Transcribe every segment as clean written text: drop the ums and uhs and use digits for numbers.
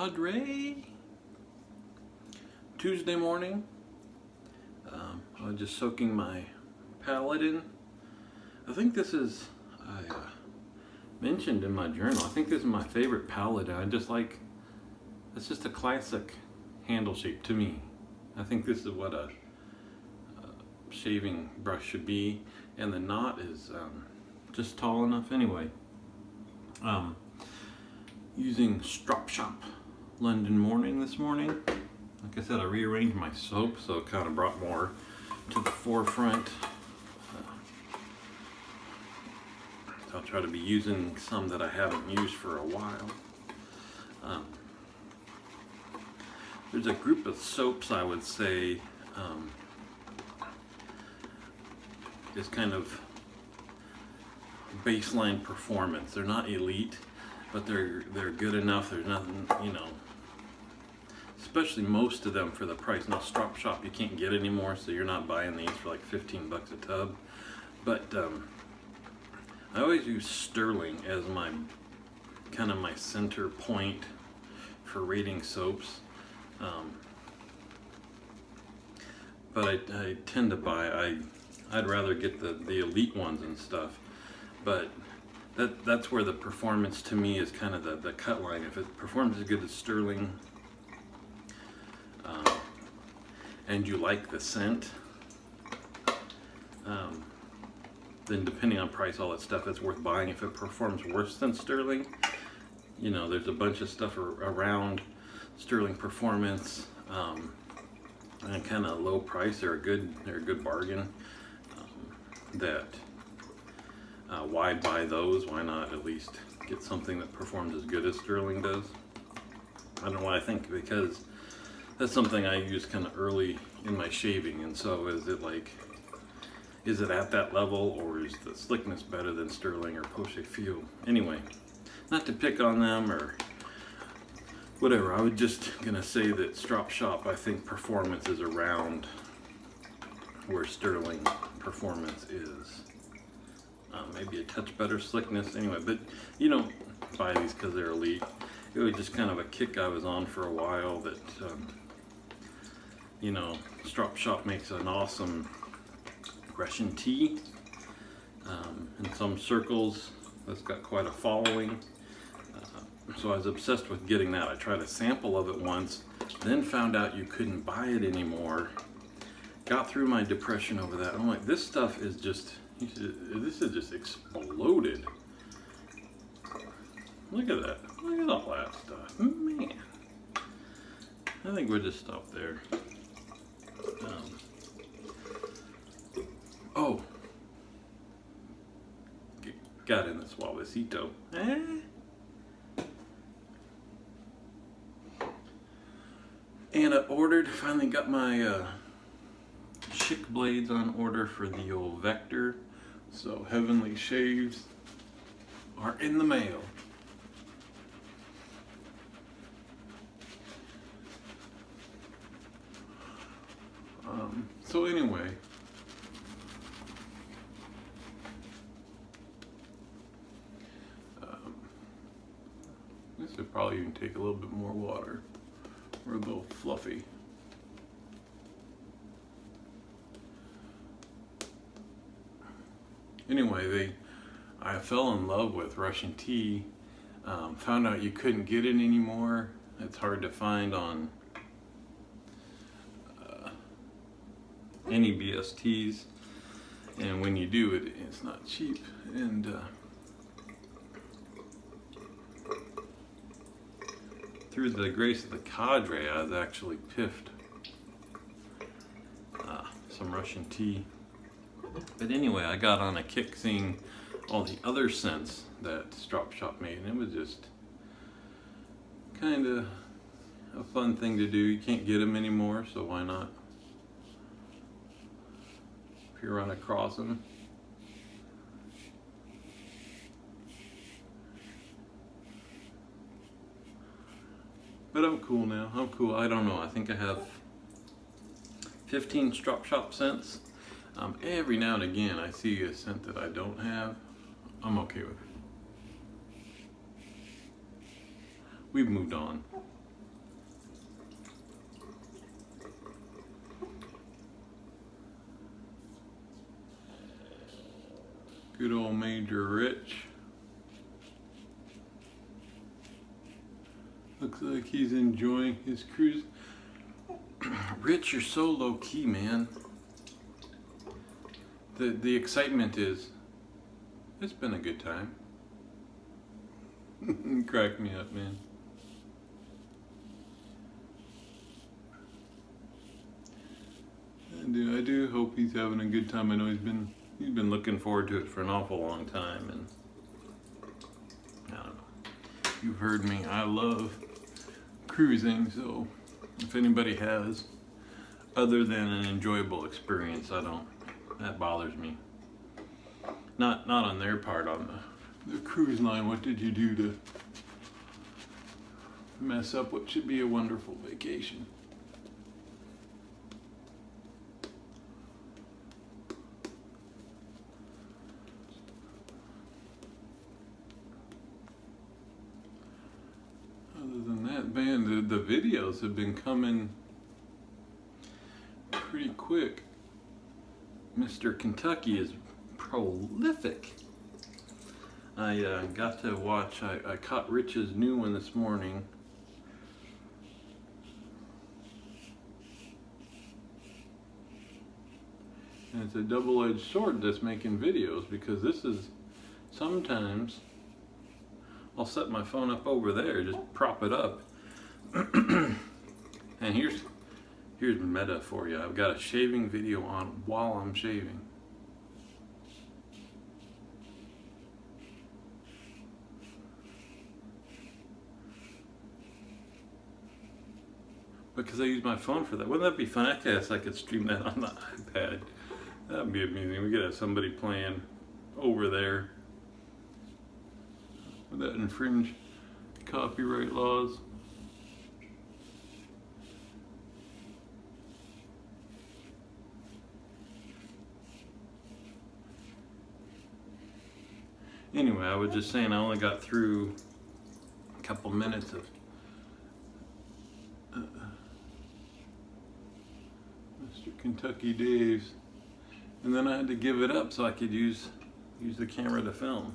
Cadre. Tuesday morning. I was just soaking my palette in. I think this is, I mentioned in my journal, I think this is my favorite palette. I just like, it's just a classic handle shape to me. I think this is what a shaving brush should be, and the knot is just tall enough anyway. Using Strop London Morning this morning. Like I said, I rearranged my soap, so it kind of brought more to the forefront. So I'll try to be using some that I haven't used for a while. There's a group of soaps I would say is kind of baseline performance. They're not elite, but they're good enough. There's nothing, you know, especially most of them for the price. Now Strop you can't get anymore, so you're not buying these for like 15 bucks a tub. But I always use Sterling as my kind of my center point for rating soaps. But I tend to buy, I'd rather get the elite ones and stuff. But that's where the performance to me is kind of the cut line. If it performs as good as Sterling, and you like the scent, then depending on price, all that stuff, it's worth buying. If it performs worse than Sterling, you know, there's a bunch of stuff around Sterling performance, and kind of low price. They're a good bargain. Why buy those? Why not at least get something that performs as good as Sterling does? I don't know why. I think because that's something I use kind of early in my shaving, and so is it at that level, or is the slickness better than Sterling or Poche Feel? Anyway, not to pick on them or whatever. I was just gonna say that Strop I think performance is around where Sterling performance is. Maybe a touch better slickness anyway, but you don't buy these because they're elite. It was just kind of a kick I was on for a while that you know, Strop makes an awesome Russian tea. In some circles that's got quite a following, so I was obsessed with getting that. I tried a sample of it once, then found out you couldn't buy it anymore. Got through my depression over that. I'm like, this stuff is just, this is just exploded. Look at that. Look at all that stuff. Man. I think we'll just stop there. Oh. Got in the Suavecito. And I finally got my Schick blades on order for the old Vector. So Heavenly Shaves are in the mail. So anyway, this would probably even take a little bit more water. We're a little fluffy. Anyway, I fell in love with Russian tea. Found out you couldn't get it anymore. It's hard to find on any BSTs, and when you do it's not cheap. And through the grace of the Cadre, I was actually piffed some Russian tea. But anyway, I got on a kick seeing all the other scents that Strop made, and it was just kind of a fun thing to do. You can't get them anymore, so why not? If you run across them. But I'm cool now. I'm cool. I don't know. I think I have 15 Strop scents. Every now and again I see a scent that I don't have. I'm okay with it. We've moved on. Good old Major Rich. Looks like he's enjoying his cruise. Rich, you're so low key, man. The excitement is, it's been a good time. Crack me up, man. I do hope he's having a good time. I know he's been looking forward to it for an awful long time, and I don't know. You've heard me. I love cruising, so if anybody has other than an enjoyable experience, that bothers me. Not on their part, on the cruise line. What did you do to mess up what should be a wonderful vacation? Other than that, man, the videos have been coming pretty quick. Mr. Kentucky is prolific. I got to watch, I caught Rich's new one this morning. And it's a double-edged sword that's making videos, because this is, sometimes I'll set my phone up over there, just prop it up. And here's meta for you. I've got a shaving video on while I'm shaving. Because I use my phone for that. Wouldn't that be fun? I guess I could stream that on the iPad. That'd be amazing. We could have somebody playing over there. Would that infringe copyright laws? Anyway, I was just saying I only got through a couple minutes of Mr. Kentucky Dave's, and then I had to give it up so I could use the camera to film.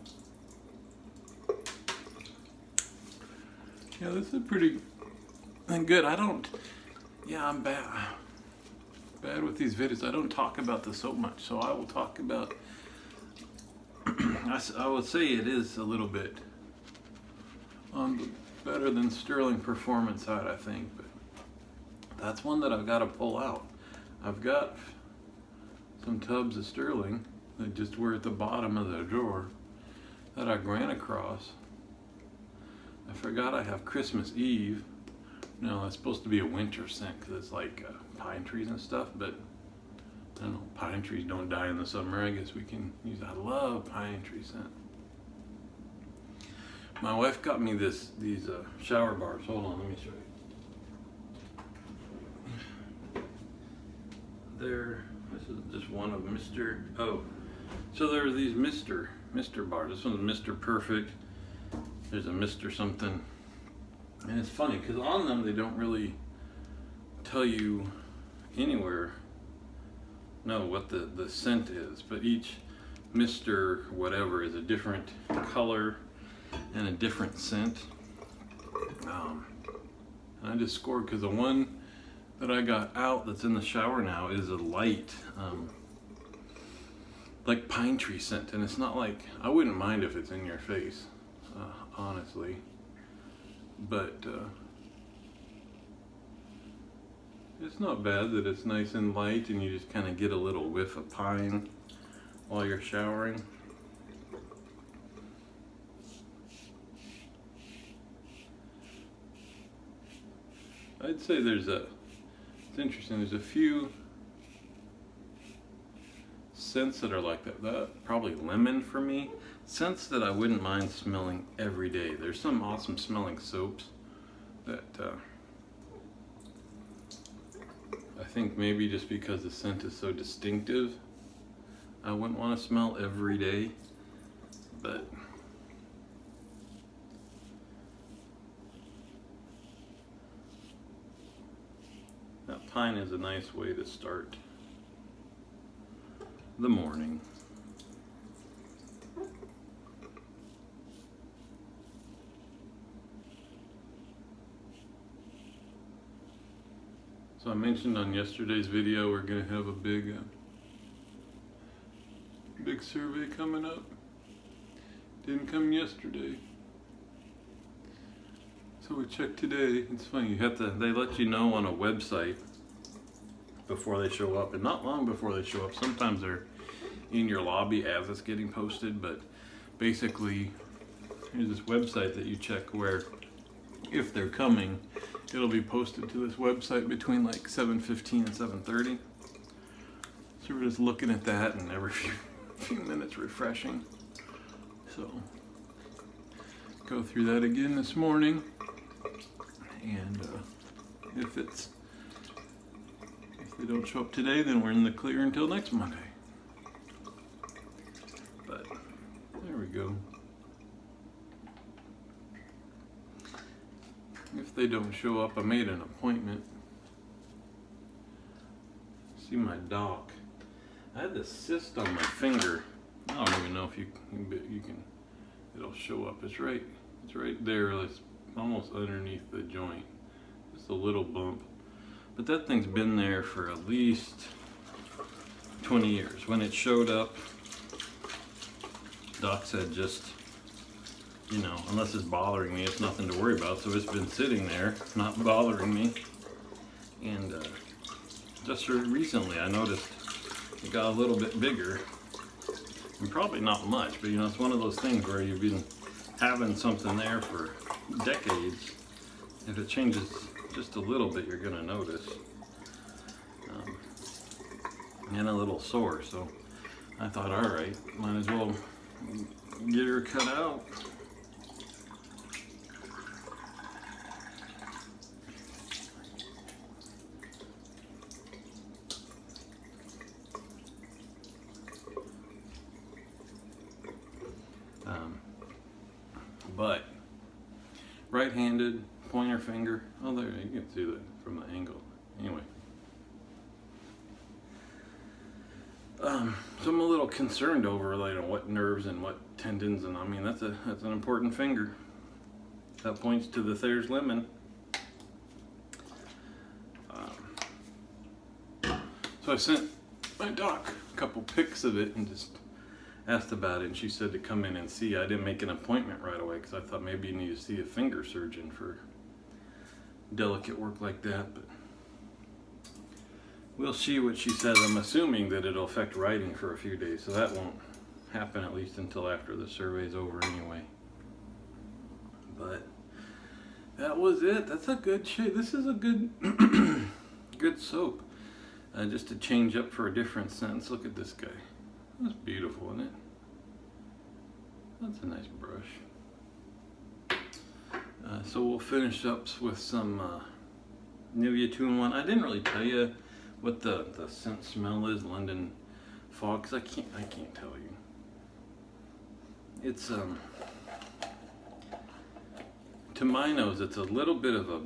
Yeah, this is pretty good. I'm bad with these videos. I don't talk about this so much, so I will talk about, I would say it is a little bit on the better than Sterling performance side, I think, but that's one that I've got to pull out. I've got some tubs of Sterling that just were at the bottom of the drawer that I ran across. I forgot I have Christmas Eve. No, it's supposed to be a winter scent because it's like pine trees and stuff, but I don't know, pine trees don't die in the summer. I guess we can use, I love pine tree scent. My wife got me these shower bars. Hold on, let me show you. This is just one of Mr. Oh, so there are these Mr. bars. This one's Mr. Perfect. There's a Mr. something. And it's funny because on them they don't really tell you anywhere what the scent is, but each Mr. whatever is a different color and a different scent. And I just scored because the one that I got out that's in the shower now is a light like pine tree scent, and it's not like, I wouldn't mind if it's in your face, honestly, but it's not bad that it's nice and light and you just kind of get a little whiff of pine while you're showering. I'd say it's interesting, there's a few scents that are like that. Probably lemon for me. Scents that I wouldn't mind smelling every day. There's some awesome smelling soaps that I think maybe just because the scent is so distinctive, I wouldn't want to smell every day, but that pine is a nice way to start the morning. I mentioned on yesterday's video, we're gonna have a big survey coming up. Didn't come yesterday, so we checked today. It's funny, they let you know on a website before they show up, and not long before they show up. Sometimes they're in your lobby as it's getting posted, but basically here's this website that you check where if they're coming, it'll be posted to this website between like 7:15 and 7:30. So we're just looking at that, and every few minutes refreshing. So go through that again this morning, and if they don't show up today, then we're in the clear until next Monday. But there we go. If they don't show up, I made an appointment. See my doc. I had this cyst on my finger. I don't even know if you can. It'll show up. It's right there. It's almost underneath the joint. Just a little bump. But that thing's been there for at least 20 years. When it showed up, doc said just, unless it's bothering me, it's nothing to worry about. So it's been sitting there, not bothering me. And just recently, I noticed it got a little bit bigger. And probably not much, but it's one of those things where you've been having something there for decades. If it changes just a little bit, you're gonna notice. And a little sore, so I thought, all right, might as well get her cut out. But right-handed, pointer finger. Oh, there, you can see that from the angle. Anyway. So I'm a little concerned over what nerves and what tendons, and I mean that's an important finger. That points to the Thayer's lemon. So I sent my doc a couple pics of it and just asked about it, and she said to come in and see. I didn't make an appointment right away because I thought maybe you need to see a finger surgeon for delicate work like that, but we'll see what she says. I'm assuming that it'll affect writing for a few days, so that won't happen at least until after the survey's over anyway. But that was it. That's a good shade. This is a good good soap. Just to change up for a different scent. Look at this guy. That's beautiful, isn't it? That's a nice brush. So we'll finish up with some Nivea 2-in-1. I didn't really tell you what the scent smell is, London Fog, because I can't tell you. It's to my nose, it's a little bit of a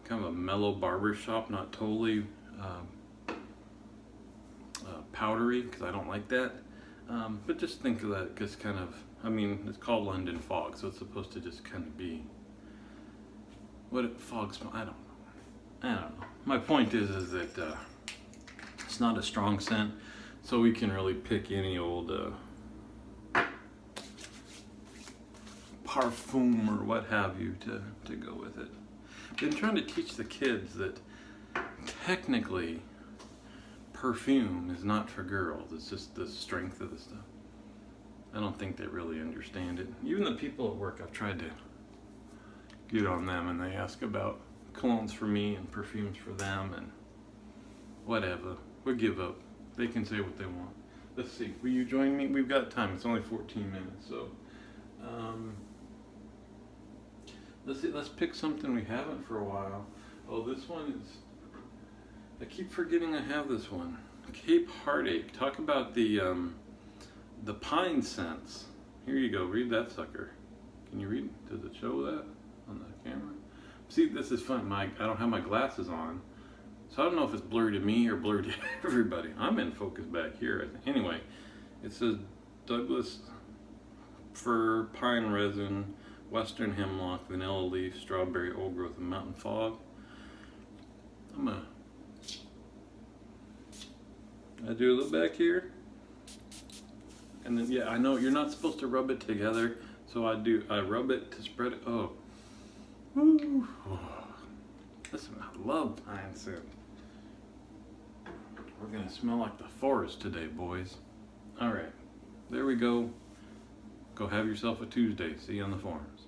kind of a mellow barbershop, not totally powdery, because I don't like that. But just think of that as kind of, it's called London Fog, so it's supposed to just kind of be what it fog smell. I don't know. My point is that it's not a strong scent, so we can really pick any old parfum or what have you to go with it. Been trying to teach the kids that technically perfume is not for girls. It's just the strength of the stuff. I don't think they really understand it. Even the people at work, I've tried to get on them, and they ask about colognes for me and perfumes for them and whatever. We'll give up. They can say what they want. Let's see. Will you join me? We've got time. It's only 14 minutes, so let's see. Let's pick something we haven't for a while. Oh, this one is. I keep forgetting I have this one. Cape Heartache. Talk about the pine scents. Here you go. Read that sucker. Can you read? Does it show that on the camera? See, this is fun. I don't have my glasses on, so I don't know if it's blurry to me or blurry to everybody. I'm in focus back here. Anyway, it says Douglas fir, pine resin, western hemlock, vanilla leaf, strawberry, old growth, and mountain fog. I do a little back here. And then, yeah, I know you're not supposed to rub it together. So I rub it to spread it. Oh. Woo. Oh. Listen, I love pine scent. We're gonna smell like the forest today, boys. All right, there we go. Go have yourself a Tuesday. See you on the forums.